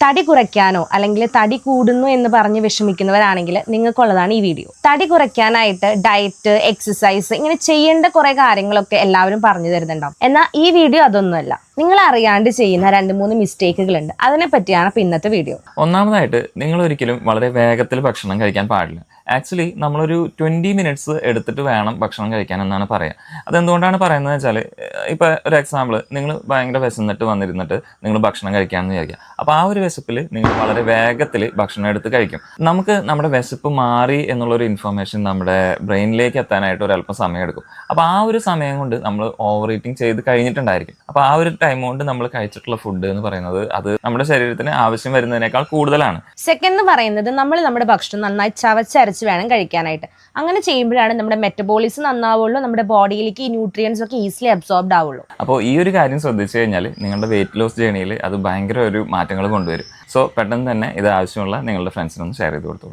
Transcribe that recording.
തടി കുറയ്ക്കാനോ അല്ലെങ്കിൽ തടി കൂടുന്നു എന്ന് പറഞ്ഞ് വിഷമിക്കുന്നവരാണെങ്കിൽ നിങ്ങൾക്കുള്ളതാണ് ഈ വീഡിയോ. തടി കുറയ്ക്കാനായിട്ട് ഡയറ്റ്, എക്സസൈസ് ഇങ്ങനെ ചെയ്യേണ്ട കുറെ കാര്യങ്ങളൊക്കെ എല്ലാവരും പറഞ്ഞു തരുന്നുണ്ടാവും. എന്നാൽ ഈ വീഡിയോ അതൊന്നുമല്ല. നിങ്ങൾ അറിയാണ്ട് ചെയ്യുന്ന 2-3 മിസ്റ്റേക്കുകളുണ്ട്. അതിനെ പറ്റിയാണ് ഇപ്പൊ ഇന്നത്തെ വീഡിയോ. ഒന്നാമതായിട്ട് നിങ്ങൾ ഒരിക്കലും വളരെ വേഗത്തിൽ ഭക്ഷണം കഴിക്കാൻ പാടില്ല. ആക്ച്വലി നമ്മളൊരു 20 മിനിറ്റ്സ് എടുത്തിട്ട് വേണം ഭക്ഷണം കഴിക്കാൻ എന്നാണ് പറയുക. അതെന്തുകൊണ്ടാണ് പറയുന്നത് വെച്ചാൽ, ഇപ്പോൾ ഒരു എക്സാമ്പിൾ, നിങ്ങൾ ഭയങ്കര വിശന്നിട്ട് വന്നിരുന്നിട്ട് നിങ്ങൾ ഭക്ഷണം കഴിക്കാമെന്ന് വിചാരിക്കുക. അപ്പോൾ ആ ഒരു വിശപ്പിൽ നിങ്ങൾ വളരെ വേഗത്തിൽ ഭക്ഷണം എടുത്ത് കഴിക്കും. നമുക്ക് നമ്മുടെ വിശപ്പ് മാറി എന്നുള്ളൊരു ഇൻഫർമേഷൻ നമ്മുടെ ബ്രെയിനിലേക്ക് എത്താനായിട്ട് ഒരല്പം സമയം എടുക്കും. അപ്പോൾ ആ ഒരു സമയം കൊണ്ട് നമ്മൾ ഓവർ ഈറ്റിംഗ് ചെയ്ത് കഴിഞ്ഞിട്ടുണ്ടായിരിക്കും. അപ്പോൾ ആ ഒരു ടൈം കൊണ്ട് നമ്മൾ കഴിച്ചിട്ടുള്ള ഫുഡ് എന്ന് പറയുന്നത് അത് നമ്മുടെ ശരീരത്തിന് ആവശ്യം വരുന്നതിനേക്കാൾ കൂടുതലാണ്. സെക്കൻഡ് എന്ന് പറയുന്നത്, നമ്മൾ നമ്മുടെ ഭക്ഷണം നന്നായി ചവച്ചരച്ച് വേണം കഴിക്കാനായിട്ട്. അങ്ങനെ ചെയ്യുമ്പോഴാണ് നമ്മുടെ മെറ്റബോളിസം നന്നാവുള്ളൂ, നമ്മുടെ ബോഡിയിലേക്ക് ഈ ന്യൂട്രിയൻസ് ഒക്കെ ഈസിലി അബ്സോർബ്ഡ് ആവുള്ളൂ. അപ്പോൾ ഈ ഒരു കാര്യം ശ്രദ്ധിച്ചു കഴിഞ്ഞാൽ നിങ്ങളുടെ വെയിറ്റ് ലോസ് ജേണിയിൽ അത് ഭയങ്കര ഒരു മാറ്റങ്ങൾ കൊണ്ടുവരും. സോ പെട്ടെന്ന് തന്നെ ഇത് ആവശ്യമുള്ള നിങ്ങളുടെ ഫ്രണ്ട്സിനൊന്ന് ഷെയർ ചെയ്ത് കൊടുത്തു.